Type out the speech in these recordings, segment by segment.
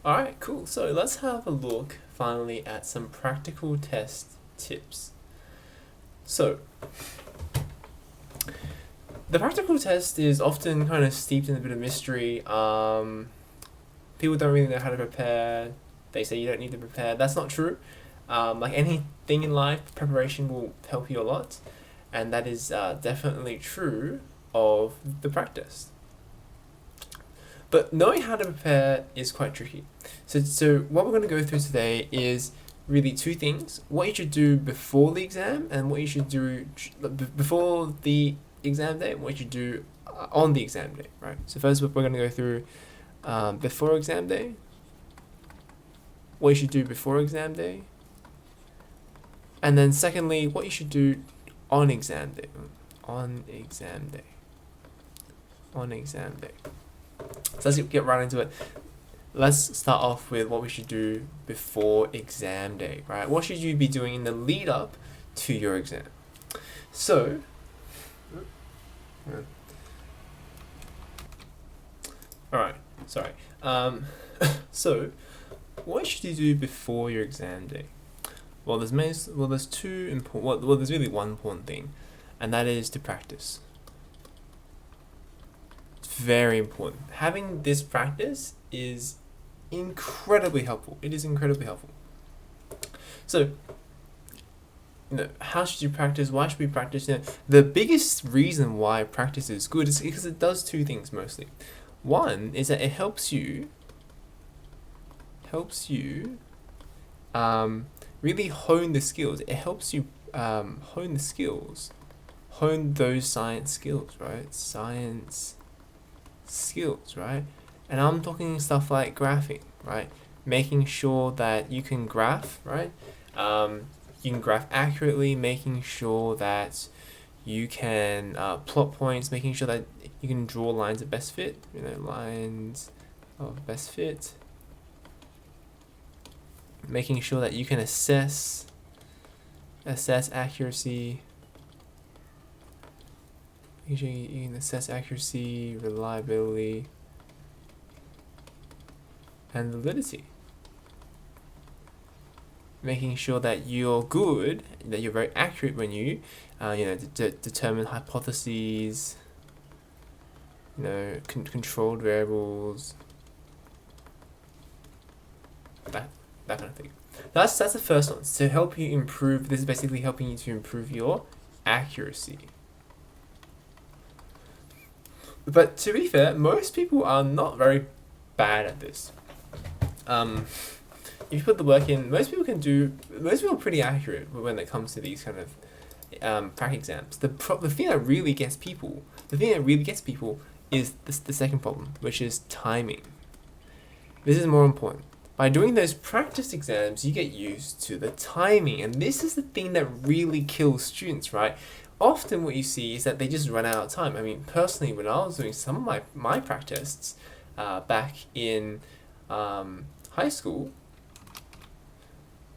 Alright, cool. So let's have a look finally at some practical test tips. So, the practical test is often kind of steeped in a bit of mystery. People don't really know how to prepare. They say you don't need to prepare. That's not true. Like anything in life, preparation will help you a lot, and that is definitely true of the practice. But knowing how to prepare is quite tricky. So what we're going to go through today is really two things: what you should do before the exam, and what you should do before the exam day, and what you should do on the exam day. Right. So first, we're going to go through before exam day, what you should do before exam day, and then secondly, what you should do on exam day. On exam day. On exam day. So let's get right into it. Let's start off with what we should do before exam day, right? What should you be doing in the lead up to your exam? So, alright, sorry. So, what should you do before your exam day? Well, there's two important. Well, there's really one important thing, and that is to practice. Very important. Having this practice is incredibly helpful. It is incredibly helpful. So, how should you practice? Why should we practice? The biggest reason why practice is good is because it does two things mostly. One is that it helps you really hone the skills. It helps you hone the skills, hone those science skills, right? Science skills, right? And I'm talking stuff like graphing, right? Making sure that you can graph, right? You can graph accurately, making sure that you can plot points, making sure that you can draw lines of best fit, lines of best fit, making sure that you can assess accuracy, making sure you can assess accuracy, reliability, and validity. Making sure that you're good, that you're very accurate when you, determine hypotheses, controlled variables, that kind of thing. That's the first one. To help you improve, this is basically helping you to improve your accuracy. But to be fair, most people are not very bad at this. If you put the work in, most people are pretty accurate when it comes to these kind of Prac exams. The thing that really gets people, is the second problem, which is timing. This is more important. By doing those practice exams, you get used to the timing, and this is the thing that really kills students, right? Often what you see is that they just run out of time. I mean, personally, when I was doing some of my prac tests back in high school,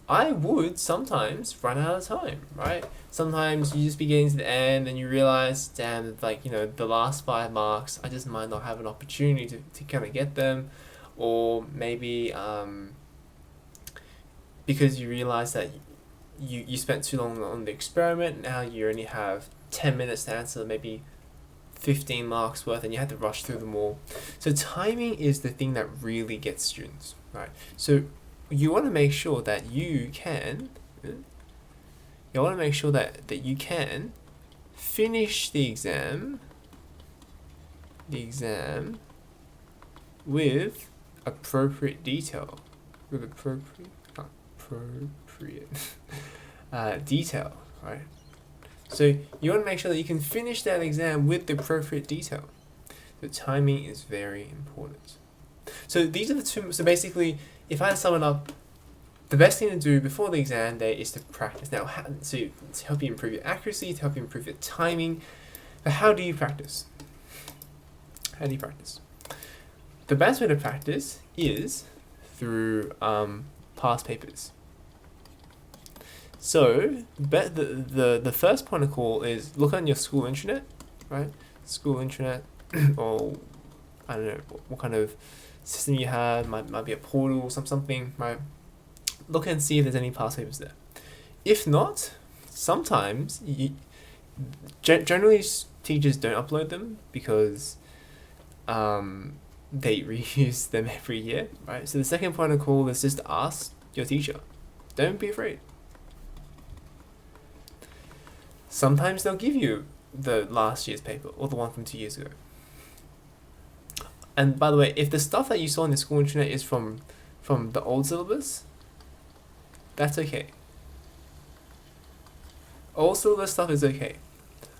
I would sometimes run out of time, right? Sometimes you just be getting to the end and you realize, damn, the last 5 marks, I just might not have an opportunity to kind of get them. Or maybe because you realize that you spent too long on the experiment, now you only have 10 minutes to answer maybe 15 marks worth and you had to rush through them all. So timing is the thing that really gets students, right? So you want to make sure that you can finish the exam with appropriate detail, detail, right? So you want to make sure that you can finish that exam with the appropriate detail. The timing is very important. So these are the two. So basically, if I had to sum it up, the best thing to do before the exam day is to practice. Now, to help you improve your accuracy, to help you improve your timing. But how do you practice? The best way to practice is through past papers. So the first point of call is look on your school intranet, right? School intranet, or I don't know what kind of system you have, might be a portal or something, right? Look and see if there's any past papers there. If not, sometimes generally teachers don't upload them because they reuse them every year, right? So the second point of call is just to ask your teacher. Don't be afraid. Sometimes they'll give you the last year's paper or the one from 2 years ago. And by the way, if the stuff that you saw in the school internet is from the old syllabus, that's okay. Old syllabus stuff is okay.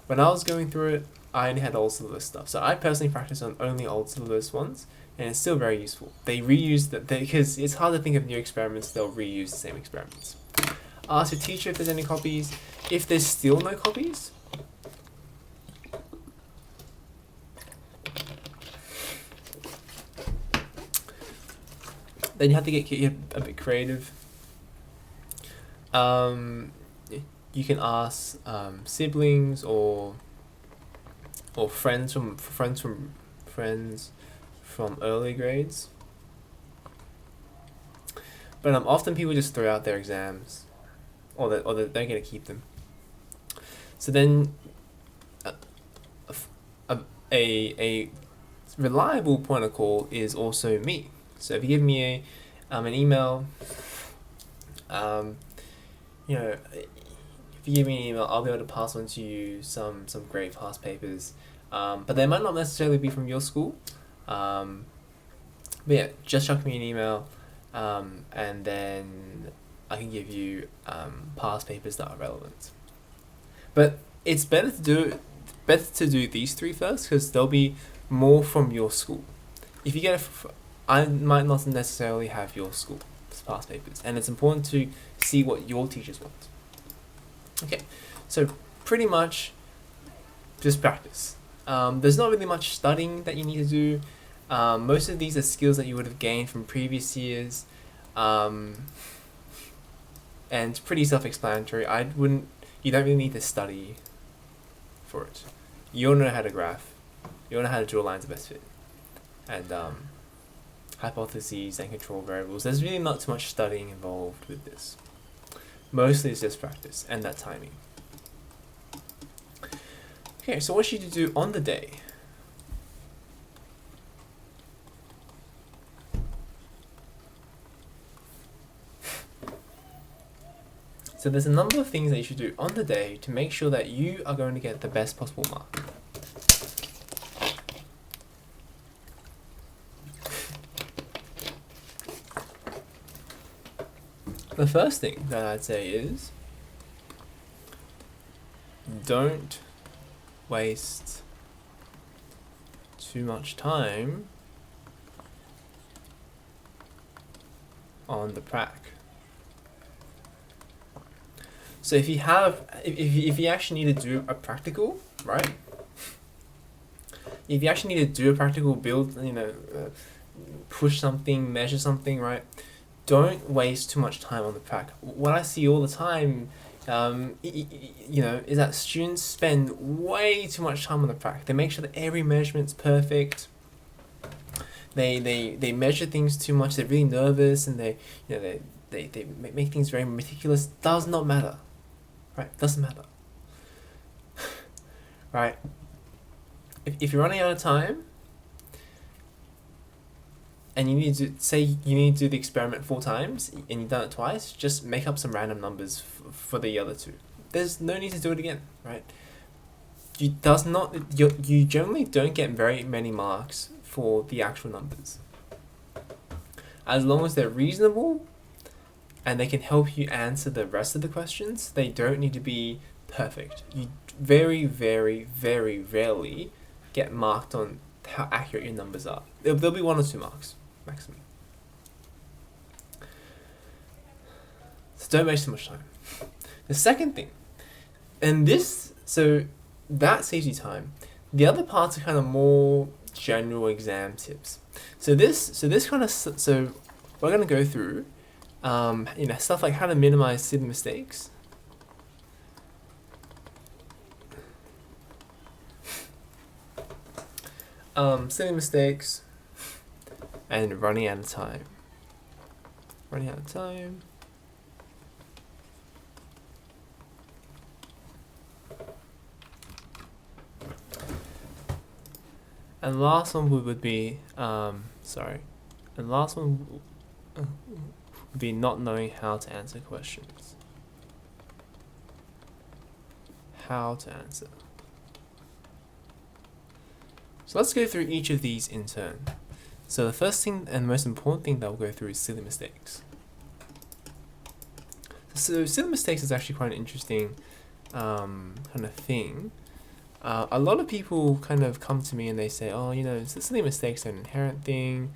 When I was going through it, I only had old syllabus stuff. So I personally practice on only old syllabus ones, and it's still very useful. They reuse that because it's hard to think of new experiments, they'll reuse the same experiments. Ask your teacher if there's any copies. If there's still no copies, then you have to get a bit creative. You can ask siblings or friends from early grades. But often people just throw out their exams, or they're going to keep them. So then, a reliable point of call is also me. So if you give me an email, if you give me an email, I'll be able to pass on to you some great past papers. But they might not necessarily be from your school. But yeah, just chuck me an email, and then I can give you past papers that are relevant. But it's better to do these three first because they'll be more from your school. If you get I might not necessarily have your school's past papers, and it's important to see what your teachers want. Okay, so pretty much just practice. There's not really much studying that you need to do. Most of these are skills that you would have gained from previous years, and it's pretty self-explanatory. You don't really need to study for it. You'll know how to graph. You'll know how to draw lines of best fit, and hypotheses and control variables. There's really not too much studying involved with this. Mostly it's just practice and that timing. Okay, so what should you do on the day? So there's a number of things that you should do on the day to make sure that you are going to get the best possible mark. The first thing that I'd say is don't waste too much time on the Prac. So if you actually need to do a practical, right? If you actually need to do a practical build, push something, measure something, right? Don't waste too much time on the Prac. What I see all the time, is that students spend way too much time on the Prac. They make sure that every measurement's perfect. They measure things too much. They're really nervous, and they make things very meticulous. Does not matter, right? Doesn't matter, right? If you're running out of time, and you need to do the experiment 4 times and you've done it twice, just make up some random numbers for the other 2. There's no need to do it again, right? You generally don't get very many marks for the actual numbers. As long as they're reasonable and they can help you answer the rest of the questions, they don't need to be perfect. You very, very, very rarely get marked on how accurate your numbers are. There'll be 1 or 2 marks maximum. So don't waste too much time. The second thing, so that saves you time. The other parts are kind of more general exam tips. So we're gonna go through, stuff like how to minimize silly mistakes. Silly mistakes, and running out of time. Running out of time. And last one would be, and last one would be not knowing how to answer questions. How to answer. So let's go through each of these in turn. So the first thing and most important thing that we'll go through is silly mistakes. So silly mistakes is actually quite an interesting kind of thing. A lot of people kind of come to me and they say, oh, you know, silly mistakes are an inherent thing.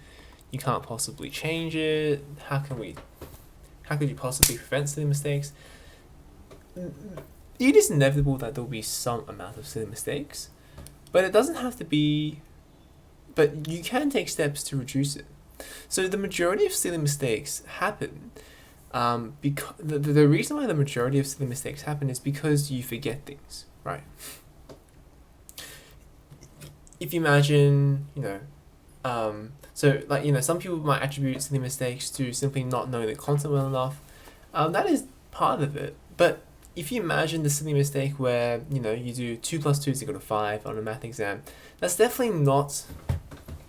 You can't possibly change it. How could you possibly prevent silly mistakes? It is inevitable that there will be some amount of silly mistakes, but it doesn't have to be, but you can take steps to reduce it. So the majority of silly mistakes happen because the reason why the majority of silly mistakes happen is because you forget things, right? If you imagine, so like, some people might attribute silly mistakes to simply not knowing the content well enough. That is part of it. But if you imagine the silly mistake where, you do 2 + 2 = 5 on a math exam, that's definitely not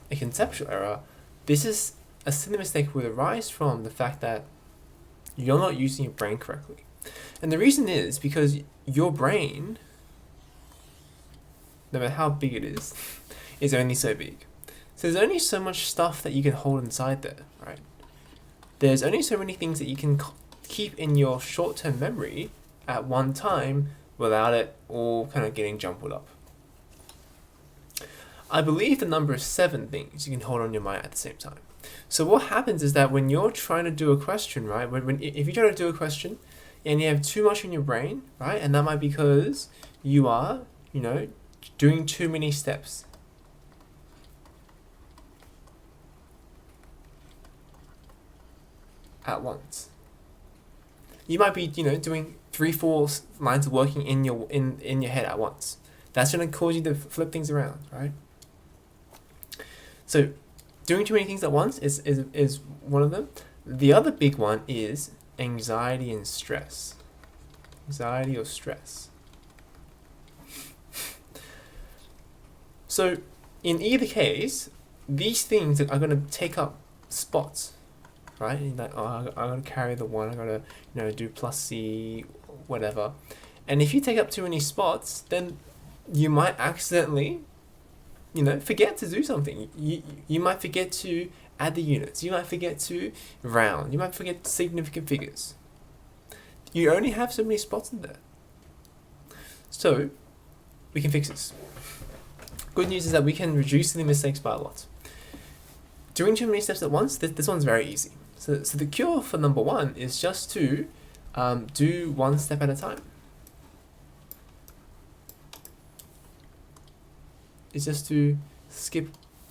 a conceptual error. This is a silly mistake would arise from the fact that you're not using your brain correctly. And the reason is because your brain, no matter how big it is only so big. So there's only so much stuff that you can hold inside there, right? There's only so many things that you can keep in your short-term memory at one time without it all kind of getting jumbled up. I believe the number is 7 things you can hold on your mind at the same time. So what happens is that when you're trying to do a question, right? If you try to do a question and you have too much in your brain, right? And that might be because you are, doing too many steps. At once. You might be, doing 3-4 lines of working in your head at once. That's going to cause you to flip things around, right? So, doing too many things at once is one of them. The other big one is anxiety and stress. Anxiety or stress. So, in either case, these things are going to take up spots, right? And like, I got to carry the one, I got to, do plus C, whatever. And if you take up too many spots, then you might accidentally, forget to do something. You might forget to add the units. You might forget to round. You might forget significant figures. You only have so many spots in there. So, we can fix this. Good news is that we can reduce the mistakes by a lot. Doing too many steps at once, this one's very easy. So the cure for number 1 is just to do one step at a time. It's just to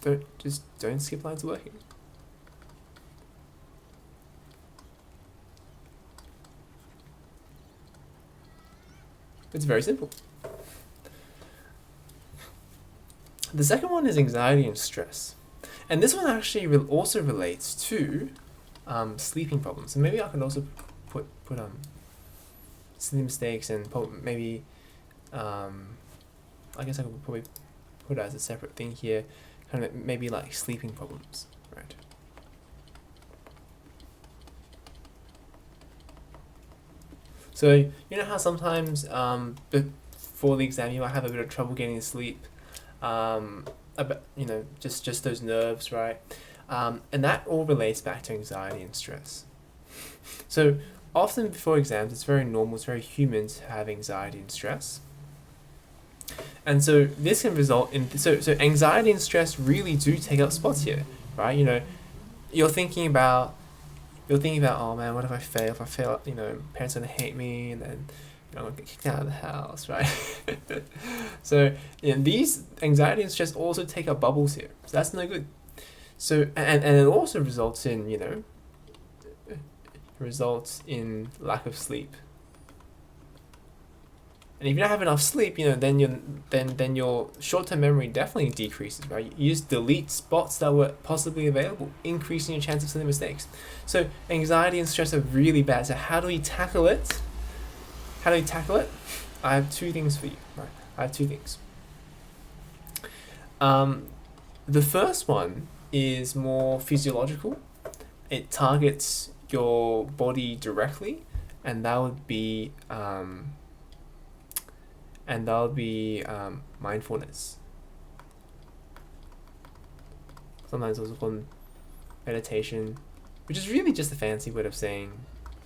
don't skip lines of working. It's very simple. The second one is anxiety and stress. And this one actually also relates to sleeping problems. And maybe I could also put silly mistakes and maybe, I guess I could probably put it as a separate thing here, kind of maybe like sleeping problems, right? So, you know how sometimes before the exam you might have a bit of trouble getting to sleep, just those nerves, right? And that all relates back to anxiety and stress. So often before exams, it's very normal, it's very human to have anxiety and stress. And so this can result in, so anxiety and stress really do take up spots here, right? You're thinking about, oh man, what if I fail? If I fail, parents are gonna hate me, and then I'm gonna get kicked out of the house, right? So these anxiety and stress also take up bubbles here. So that's no good. So and it also results in lack of sleep. And if you don't have enough sleep, then your short-term memory definitely decreases, right? You just delete spots that were possibly available, increasing your chance of silly mistakes. So anxiety and stress are really bad. So how do we tackle it? I have two things for you, right? I have two things. The first one is more physiological. It targets your body directly, and that would be mindfulness. Sometimes also called meditation, which is really just a fancy way of saying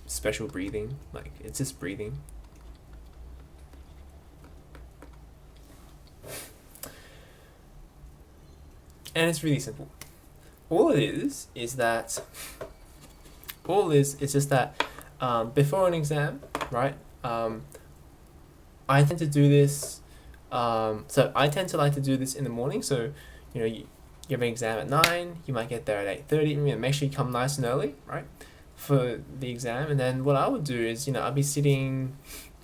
special breathing. Like, it's just breathing. And it's really simple. All it is just that before an exam, right? I tend to do this. So I tend to like to do this in the morning. So, you have an exam at 9. You might get there at 8:30. Make sure you come nice and early, right, for the exam. And then what I would do is, I'd be sitting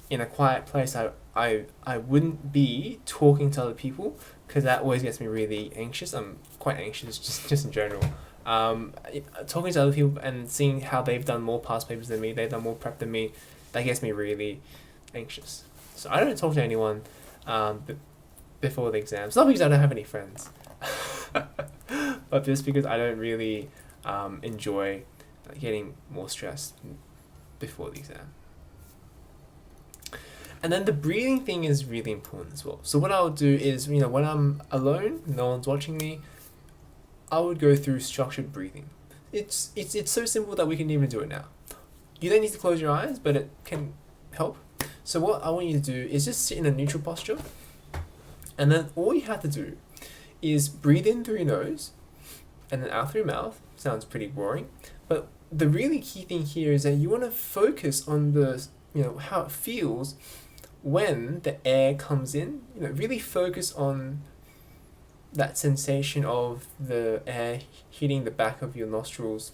in a quiet place. I wouldn't be talking to other people, because that always gets me really anxious. I'm quite anxious just in general. Talking to other people and seeing how they've done more past papers than me, they've done more prep than me, that gets me really anxious. So I don't talk to anyone before the exams. Not because I don't have any friends, but just because I don't really enjoy getting more stressed before the exam. And then the breathing thing is really important as well. So what I would do is, when I'm alone, no one's watching me, I would go through structured breathing. It's so simple that we can even do it now. You don't need to close your eyes, but it can help. So what I want you to do is just sit in a neutral posture, and then all you have to do is breathe in through your nose and then out through your mouth. Sounds pretty boring, but the really key thing here is that you want to focus on the how it feels when the air comes in. Really focus on that sensation of the air hitting the back of your nostrils.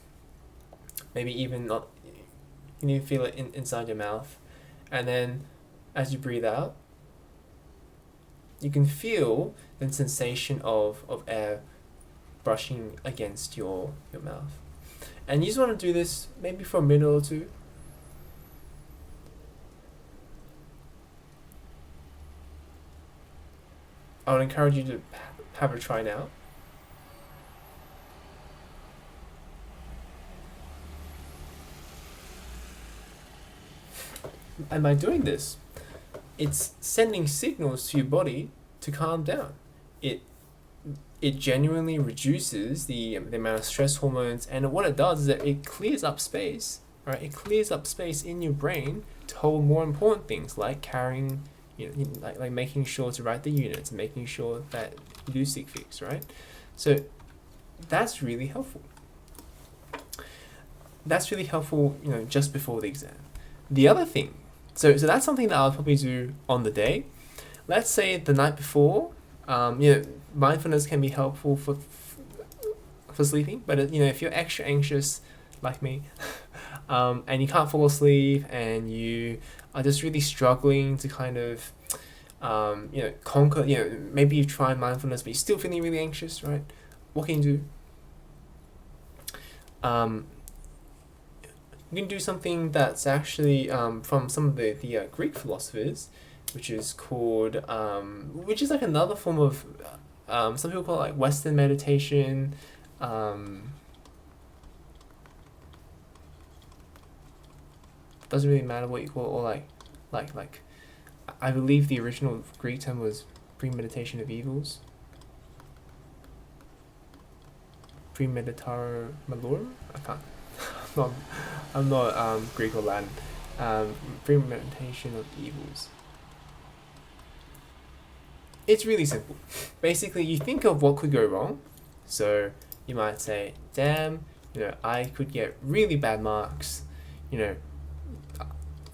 Maybe even not, you feel it inside your mouth. And then as you breathe out, you can feel the sensation of air brushing against your mouth. And you just want to do this maybe for a minute or two. I would encourage you to have a try now. And by doing this, it's sending signals to your body to calm down. It genuinely reduces the amount of stress hormones, and what it does is that it clears up space, right? It clears up space in your brain to hold more important things like carrying, like making sure to write the units, making sure that you do sig figs, right? So that's really helpful. Just before the exam. The other thing, so that's something that I'll probably do on the day. Let's say the night before, mindfulness can be helpful for sleeping, but if you're extra anxious like me, and you can't fall asleep, and you are just really struggling to kind of conquer, maybe you've tried mindfulness but you're still feeling really anxious, right? What can you do? You can do something that's actually from some of the Greek philosophers, which is called, which is like another form of, some people call it like Western meditation. Doesn't really matter what you call it, or like I believe the original Greek term was premeditation of evils. Premeditar malorum? I can't. I'm not Greek or Latin. Premeditation of evils. It's really simple. Basically, you think of what could go wrong. So you might say, damn, I could get really bad marks.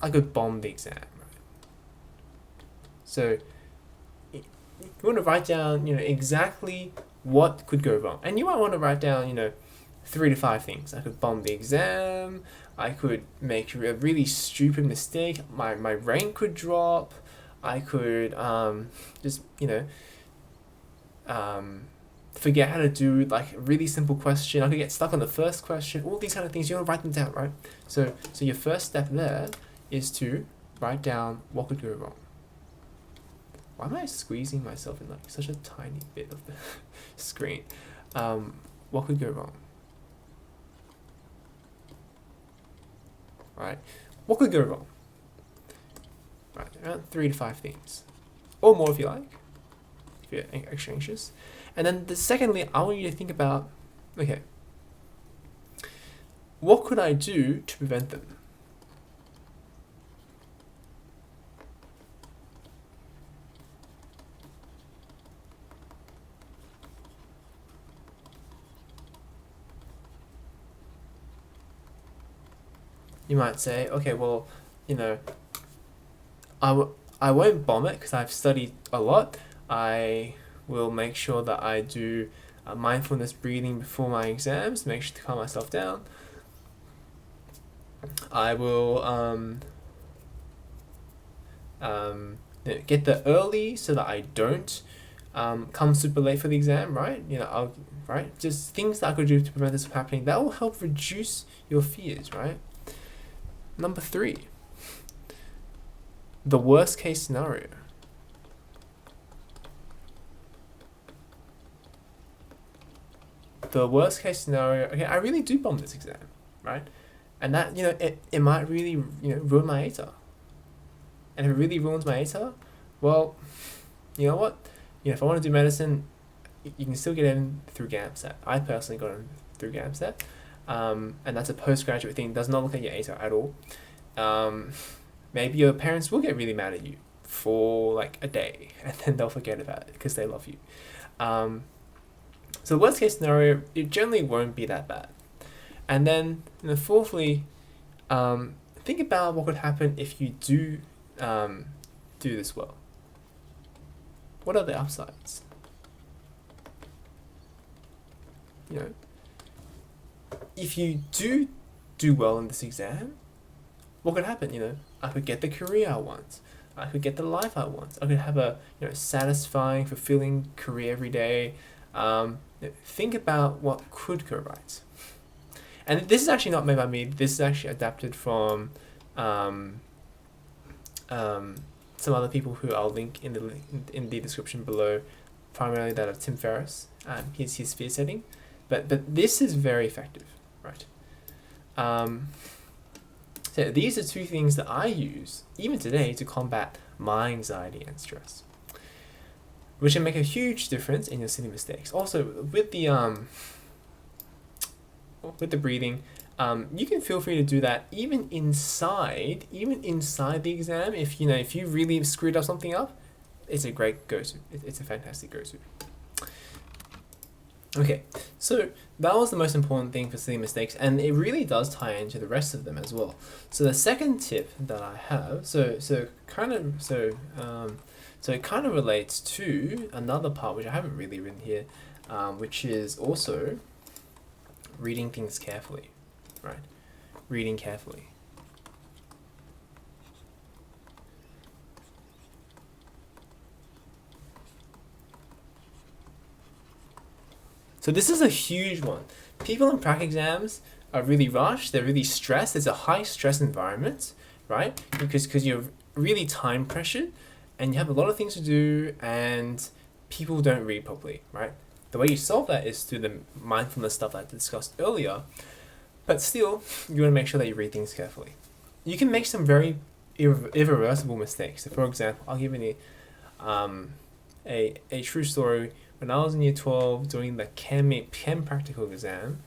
I could bomb the exam. Right? So you want to write down, exactly what could go wrong. And you might want to write down, 3 to 5 things. I could bomb the exam. I could make a really stupid mistake. My rank could drop. I could just, forget how to do like a really simple question. I could get stuck on the first question. All these kind of things, you want to write them down, right? So your first step there is to write down what could go wrong. Why am I squeezing myself in like such a tiny bit of the screen? What could go wrong? Right? What could go wrong? Right, around 3 to 5 things. Or more if you like, if you're extra anxious. And then secondly, I want you to think about, okay, what could I do to prevent them? You might say, okay, well, I won't bomb it because I've studied a lot. I will make sure that I do mindfulness breathing before my exams, make sure to calm myself down. I will get there early so that I don't come super late for the exam, right? Just things that I could do to prevent this from happening. That will help reduce your fears, right? Number 3, the worst case scenario. The worst case scenario, okay, I really do bomb this exam, right? And that, it might really, ruin my ATAR. And if it really ruins my ATAR, well, you know what? If I want to do medicine, you can still get in through GAMSAT. I personally got in through GAMSAT. And that's a postgraduate thing, does not look at your ATAR at all. Maybe your parents will get really mad at you for like a day, and then they'll forget about it because they love you. So worst case scenario, it generally won't be that bad. And then, fourthly, think about what could happen if you do do this well. What are the upsides? If you do well in this exam, what could happen? I could get the career I want. I could get the life I want. I could have a satisfying, fulfilling career every day. Think about what could go right. And this is actually not made by me. This is actually adapted from some other people who I'll link in the description below. Primarily that of Tim Ferriss. His fear setting, but this is very effective, right? So these are 2 things that I use even today to combat my anxiety and stress, which can make a huge difference in your silly mistakes. Also, with the breathing, you can feel free to do that even inside the exam. If you really screwed up something up, it's a great go-to. It's a fantastic go-to. Okay, so that was the most important thing for silly mistakes, and it really does tie into the rest of them as well. So the second tip that I have, so it kind of relates to another part which I haven't really written here, which is also reading things carefully, right? Reading carefully. So this is a huge one. People in Prac exams are really rushed. They're really stressed. It's a high stress environment, right? Because you're really time pressured, and you have a lot of things to do, and people don't read properly, right? The way you solve that is through the mindfulness stuff I discussed earlier, but still, you want to make sure that you read things carefully. You can make some very irreversible mistakes. So for example, I'll give you a true story. When I was in year 12 doing the chem practical exam,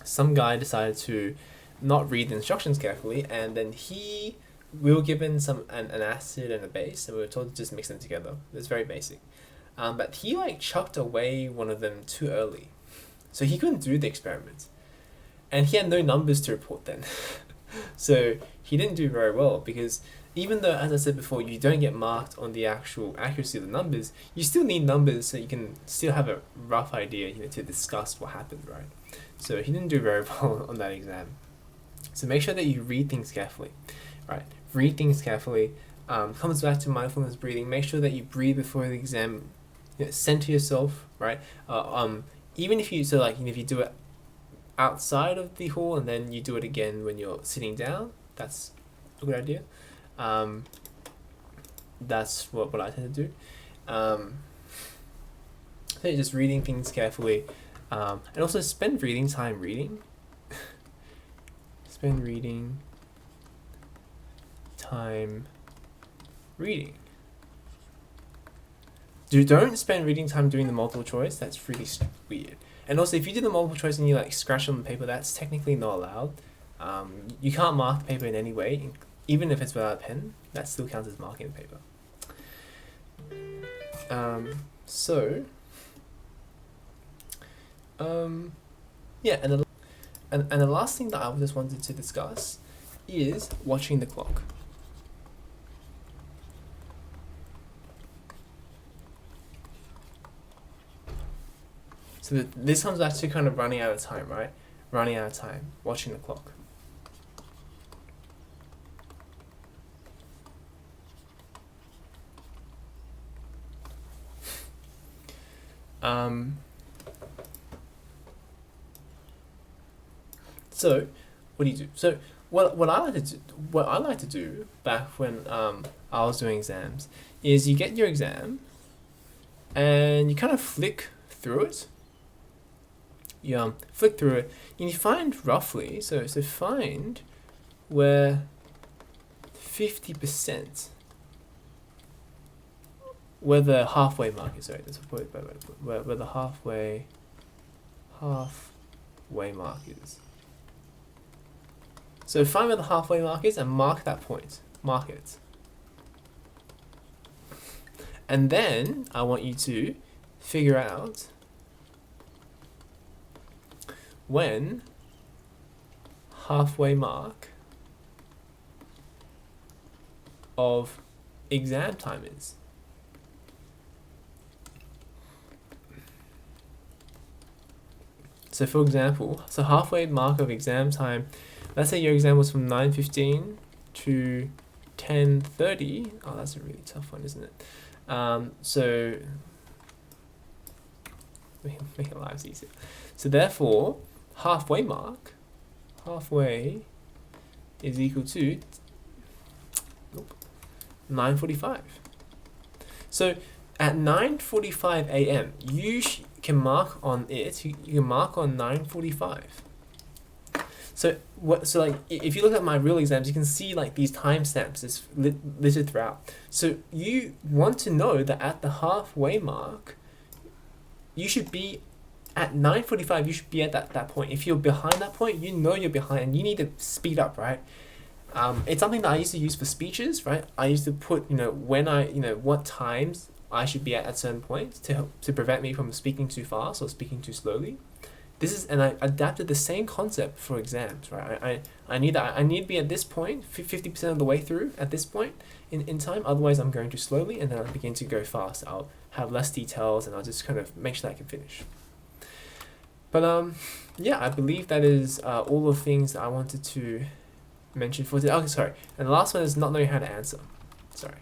some guy decided to not read the instructions carefully, and then we were given an acid and a base, and we were told to just mix them together. It's very basic. But he chucked away one of them too early, so he couldn't do the experiment, and he had no numbers to report then. So he didn't do very well, because even though, as I said before, you don't get marked on the actual accuracy of the numbers, you still need numbers so you can still have a rough idea, to discuss what happened, right? So he didn't do very well on that exam. So make sure that you read things carefully, right? Read things carefully. comes back to mindfulness breathing. Make sure that you breathe before the exam. Center yourself, right? Even if you if you do it outside of the hall and then you do it again when you're sitting down, that's a good idea. That's what I tend to do. So just reading things carefully, and also spend reading time reading. Spend reading time reading. Don't spend reading time doing the multiple choice. That's really weird. And also, if you do the multiple choice and you scratch on the paper, that's technically not allowed. You can't mark the paper in any way, even if it's without a pen. That still counts as marking the paper. Yeah, and the last thing that I just wanted to discuss is watching the clock. So this comes back to kind of running out of time, right? Running out of time, watching the clock. So what do you do? So what I like to do back when I was doing exams is you get your exam and you kind of flick through it. You flick through it and you find roughly, so find where 50%, where the halfway mark is. Sorry, that's where the halfway mark is. So find where the halfway mark is and mark that point. Mark it. And then I want you to figure out when halfway mark of exam time is. So for example, halfway mark of exam time, let's say your exam was from 9:15 to 10:30. Oh, that's a really tough one, isn't it? So make our lives easier. So therefore, halfway is equal to 9:45. So at 9:45 a.m., you can mark on it. You can mark on 9:45. So if you look at my real exams, you can see these timestamps is listed throughout. So you want to know that at the halfway mark, you should be at 9:45. You should be at that point. If you're behind that point, you know you're behind, and you need to speed up, right? It's something that I used to use for speeches, right? I used to put when what times I should be at certain points to prevent me from speaking too fast or speaking too slowly. And I adapted the same concept for exams, right? I need to be at this point, 50% of the way through at this point in time. Otherwise, I'm going too slowly, and then I begin to go fast. I'll have less details, and I'll just kind of make sure that I can finish. But yeah, I believe that is all the things that I wanted to mention for today. Okay, sorry. And the last one is not knowing how to answer. Sorry.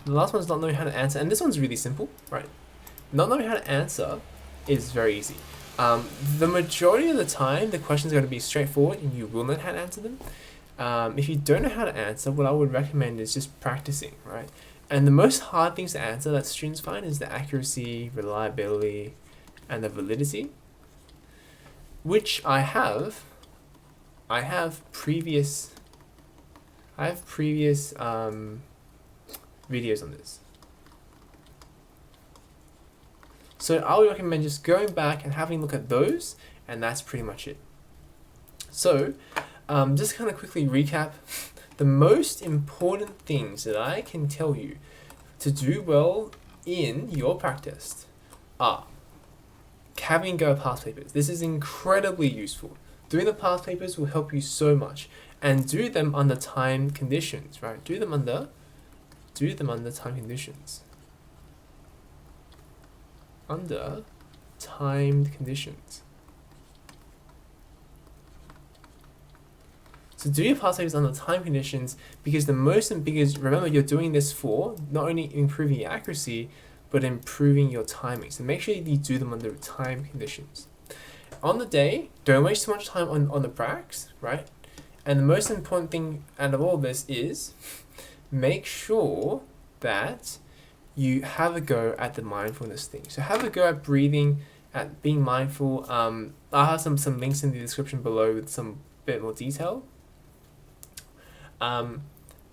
The last one is not knowing how to answer, and this one's really simple, right? Not knowing how to answer is very easy. The majority of the time, the questions are going to be straightforward and you will know how to answer them. If you don't know how to answer, what I would recommend is just practicing, right? And the most hard things to answer that students find is the accuracy, reliability, and the validity, which I have previous videos on this. So I would recommend just going back and having a look at those, and that's pretty much it. So just kind of quickly recap, the most important things that I can tell you to do well in your practice are having go past papers. This is incredibly useful. Doing the past papers will help you so much, and do them under time conditions, right? Do them under time conditions. Under timed conditions. So do your past papers under time conditions, because remember, you're doing this for not only improving your accuracy, but improving your timing. So make sure you do them under time conditions. On the day, don't waste too much time on the pracs, right? And the most important thing out of all this is make sure that you have a go at the mindfulness thing. So have a go at breathing, at being mindful. I'll have some links in the description below with some bit more detail.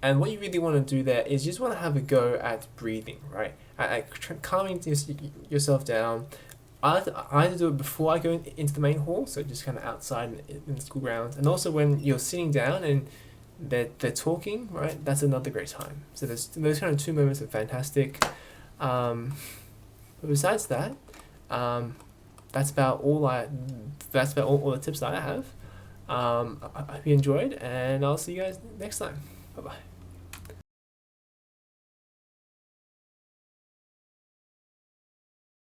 And what you really want to do there is you just want to have a go at breathing, right? At calming yourself down. I like to do it before I go into the main hall, so just kind of outside in the school grounds, and also when you're sitting down and they're talking, right? That's another great time. So those kind of 2 moments are fantastic. But besides that, that's about all the tips that I have. I hope you enjoyed, and I'll see you guys next time. Bye bye.